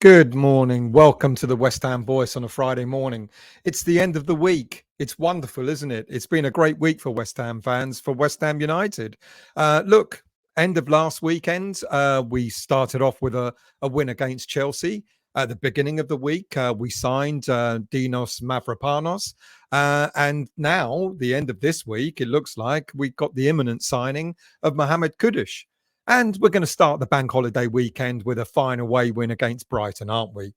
Good morning. Welcome to the West Ham Voice on a Friday morning. It's the end of the week. It's wonderful, isn't it? It's been a great week for West Ham fans, for West Ham United. Look, end of last weekend, we started off with a win against Chelsea. At the beginning of the week, we signed Dinos Mavropanos. And now, the end of this week, it looks like we got the imminent signing of Mohammed Kudus. And we're going to start the bank holiday weekend with a fine away win against Brighton, aren't we?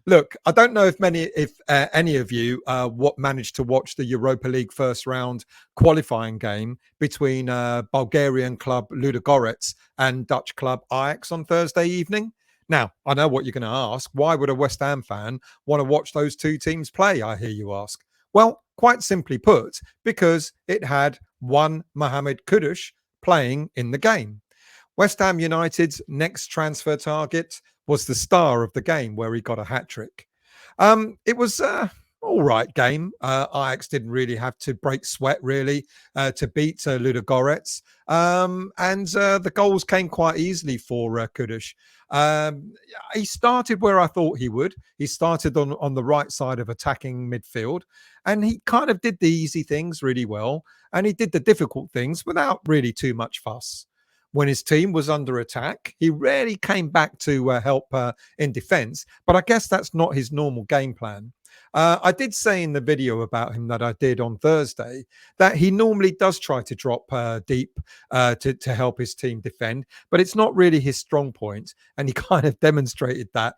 Look, I don't know if any of you what managed to watch the Europa League first round qualifying game between Bulgarian club Ludogorets and Dutch club Ajax on Thursday evening. Now, I know what you're going to ask. Why would a West Ham fan want to watch those two teams play? I hear you ask. Well, quite simply put, because it had one Mohammed Kudus playing in the game. West Ham United's next transfer target was the star of the game, where he got a hat trick. It was all right game. Ajax didn't really have to break sweat really to beat Ludogorets, and the goals came quite easily for Kudus. He started where I thought he would. He started on the right side of attacking midfield, and he kind of did the easy things really well, and he did the difficult things without really too much fuss. When his team was under attack, he rarely came back to help in defence, but I guess that's not his normal game plan. I did say in the video about him that I did on Thursday that he normally does try to drop deep to help his team defend, but it's not really his strong point. And he kind of demonstrated that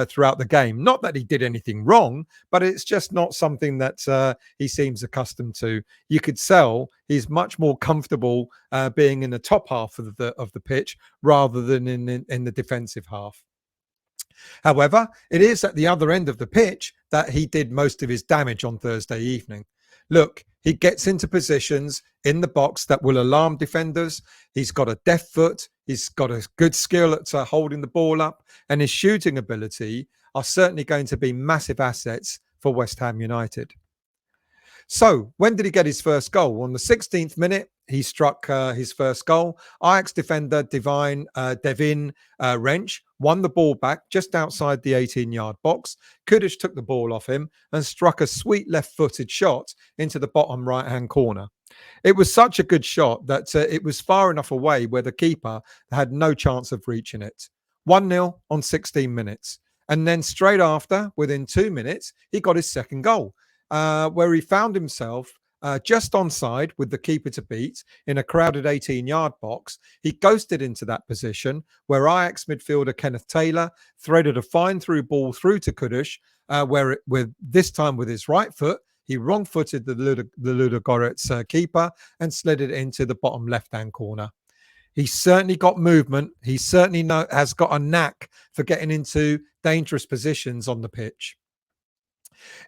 throughout the game. Not that he did anything wrong, but it's just not something that he seems accustomed to. You could tell he's much more comfortable being in the top half of the pitch rather than in the defensive half. However, it is at the other end of the pitch that he did most of his damage on Thursday evening. Look, he gets into positions in the box that will alarm defenders. He's got a deft foot. He's got a good skill at holding the ball up, and his shooting ability are certainly going to be massive assets for West Ham United. So, when did he get his first goal? On the 16th minute, he struck his first goal. Ajax defender Devin Wrench won the ball back just outside the 18-yard box. Kudus took the ball off him and struck a sweet left-footed shot into the bottom right-hand corner. It was such a good shot that it was far enough away where the keeper had no chance of reaching it. 1-0 on 16 minutes. And then straight after, within 2 minutes, he got his second goal. Where he found himself just onside with the keeper to beat in a crowded 18-yard box. He ghosted into that position where Ajax midfielder Kenneth Taylor threaded a fine through ball through to Kudus, with this time with his right foot, he wrong-footed the Ludogorets keeper and slid it into the bottom left-hand corner. He's certainly got movement. He certainly has got a knack for getting into dangerous positions on the pitch.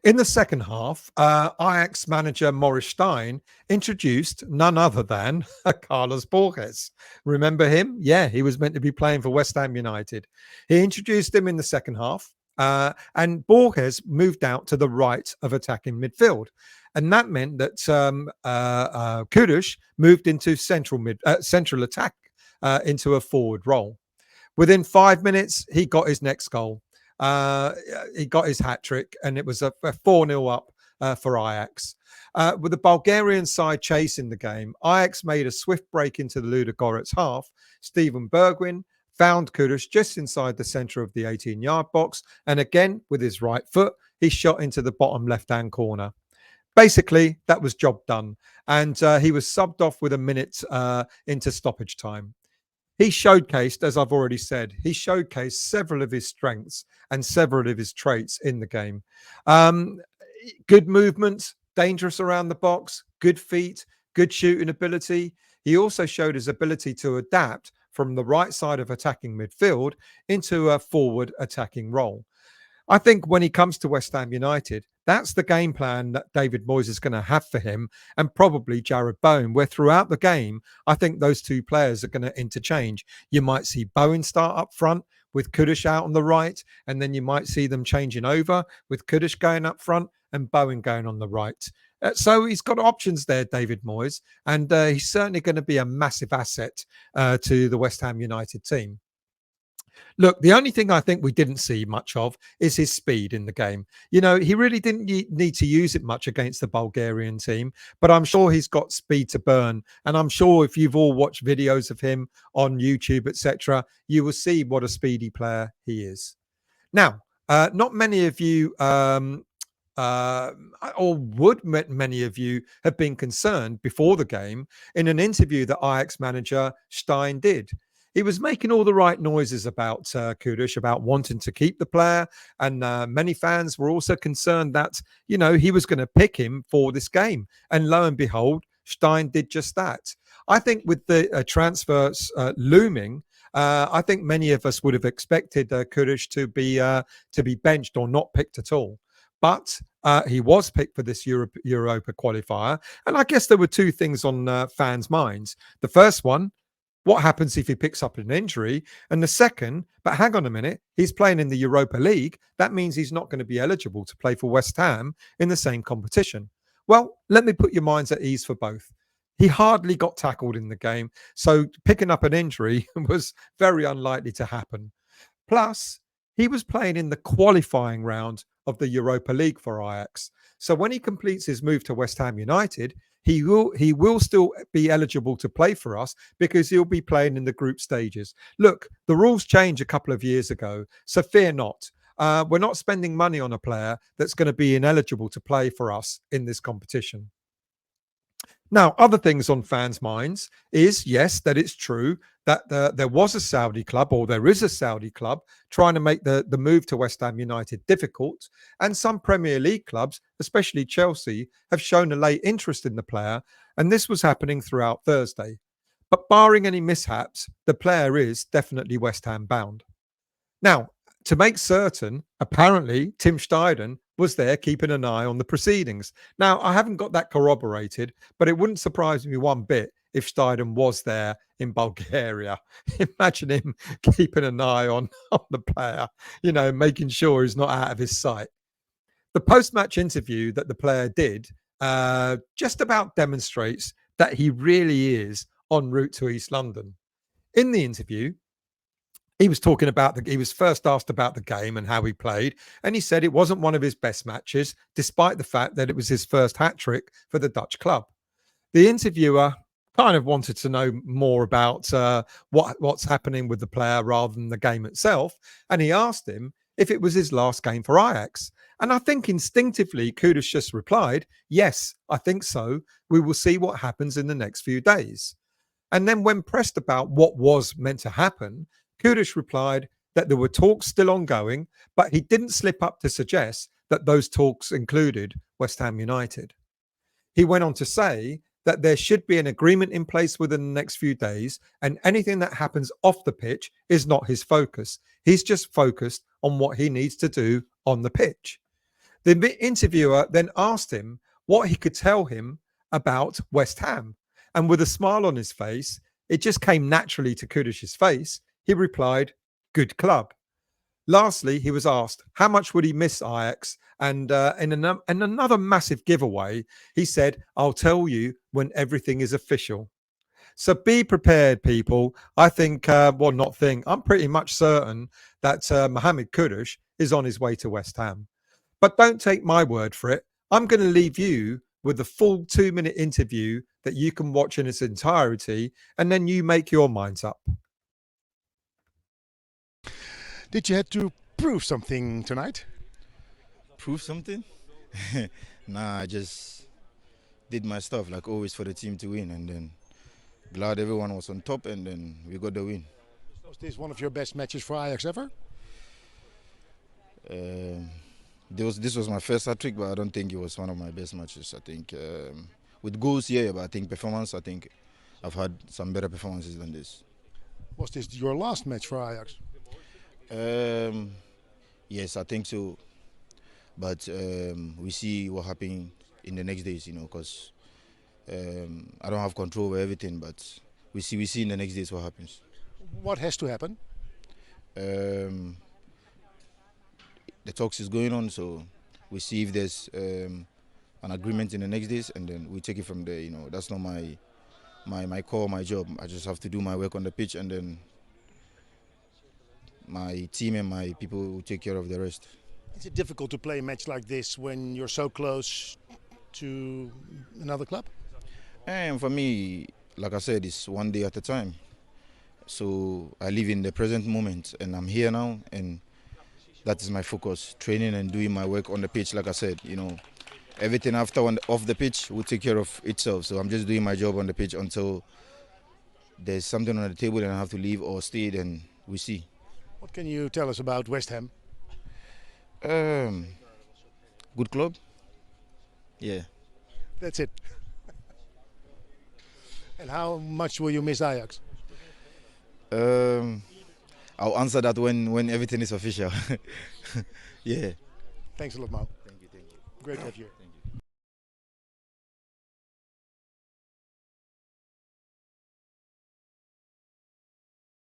In the second half, Ajax manager Maurice Stein introduced none other than Carlos Borges. Remember him? Yeah, he was meant to be playing for West Ham United. He introduced him in the second half, and Borges moved out to the right of attacking midfield. And that meant that Kudus moved into central attack into a forward role. Within 5 minutes, he got his next goal. He got his hat trick, and it was a 4-0 up for Ajax. With the Bulgarian side chasing the game, Ajax made a swift break into the Ludogorets half. Steven Bergwijn found Kudus just inside the centre of the 18-yard box, and again, with his right foot, he shot into the bottom left-hand corner. Basically, that was job done, and he was subbed off with a minute into stoppage time. He showcased, as I've already said, he showcased several of his strengths and several of his traits in the game. Good movement, dangerous around the box, good feet, good shooting ability. He also showed his ability to adapt from the right side of attacking midfield into a forward attacking role. I think when he comes to West Ham United, that's the game plan that David Moyes is going to have for him, and probably Jared Bowen, where throughout the game, I think those two players are going to interchange. You might see Bowen start up front with Kudus out on the right, and then you might see them changing over with Kudus going up front and Bowen going on the right. So he's got options there, David Moyes, and he's certainly going to be a massive asset to the West Ham United team. Look, the only thing I think we didn't see much of is his speed in the game. He really didn't need to use it much against the Bulgarian team, but I'm sure he's got speed to burn. And I'm sure if you've all watched videos of him on YouTube, etc., you will see what a speedy player he is. Now, not many of you uh, or would many of you have been concerned before the game in an interview that Ajax manager Stein did. He was making all the right noises about Kudus, about wanting to keep the player, and many fans were also concerned that he was going to pick him for this game. And lo and behold, Stein did just that. I think with the transfers looming, I think many of us would have expected Kudus to be benched or not picked at all. But he was picked for this Europa qualifier. And I guess there were two things on fans' minds. The first one, what happens if he picks up an injury? And the second, but hang on a minute, he's playing in the Europa League. That means he's not going to be eligible to play for West Ham in the same competition. Well, let me put your minds at ease for both. He hardly got tackled in the game. So picking up an injury was very unlikely to happen. Plus, he was playing in the qualifying round of the Europa League for Ajax. So when he completes his move to West Ham United, he will still be eligible to play for us because he'll be playing in the group stages. Look, the rules changed a couple of years ago, so fear not. We're not spending money on a player that's going to be ineligible to play for us in this competition. Now, other things on fans' minds is, yes, that it's true that there was a Saudi club, or there is a Saudi club, trying to make the move to West Ham United difficult. And some Premier League clubs, especially Chelsea, have shown a late interest in the player. And this was happening throughout Thursday. But barring any mishaps, the player is definitely West Ham bound. Now, to make certain, apparently Tim Steiden was there keeping an eye on the proceedings. Now, I haven't got that corroborated, but it wouldn't surprise me one bit if Steiden was there in Bulgaria. Imagine him keeping an eye on the player, making sure he's not out of his sight. The post-match interview that the player did just about demonstrates that he really is en route to East London. In the interview, he was talking about he was first asked about the game and how he played, and he said it wasn't one of his best matches, despite the fact that it was his first hat trick for the Dutch club. The interviewer kind of wanted to know more about what's happening with the player rather than the game itself, and he asked him if it was his last game for Ajax. And I think instinctively, Kudus just replied, "Yes, I think so. We will see what happens in the next few days." And then when pressed about what was meant to happen, Kudus replied that there were talks still ongoing, but he didn't slip up to suggest that those talks included West Ham United. He went on to say that there should be an agreement in place within the next few days, and anything that happens off the pitch is not his focus. He's just focused on what he needs to do on the pitch. The interviewer then asked him what he could tell him about West Ham. And with a smile on his face, it just came naturally to Kudus's face. He replied, "Good club." Lastly, he was asked how much would he miss Ajax, and in another massive giveaway, he said, "I'll tell you when everything is official." So be prepared, people. I think, I'm pretty much certain that Mohammed Kudus is on his way to West Ham. But don't take my word for it. I'm going to leave you with the full 2-minute interview that you can watch in its entirety, and then you make your minds up. Did you have to prove something tonight? Prove something? Nah, I just did my stuff like always for the team to win, and then glad everyone was on top, and then we got the win. Was this one of your best matches for Ajax ever? This was my first hat trick, but I don't think it was one of my best matches. I think with goals, yeah, but I think performance, I think I've had some better performances than this. Was this your last match for Ajax? Yes, I think so. But we see what happens in the next days, because I don't have control over everything. But we see in the next days what happens. What has to happen? The talks is going on, so we see if there's an agreement in the next days, and then we take it from there. That's not my call, my job. I just have to do my work on the pitch, and then my team and my people will take care of the rest. Is it difficult to play a match like this when you're so close to another club? And for me, like I said, it's one day at a time. So I live in the present moment, and I'm here now, and that is my focus: training and doing my work on the pitch. Like I said, everything after off the pitch will take care of itself. So I'm just doing my job on the pitch until there's something on the table and I have to leave or stay. Then we see. What can you tell us about West Ham? Good club. Yeah. That's it. And how much will you miss Ajax? I'll answer that when everything is official. Yeah. Thanks a lot, Mo. Thank you. Great to have you here.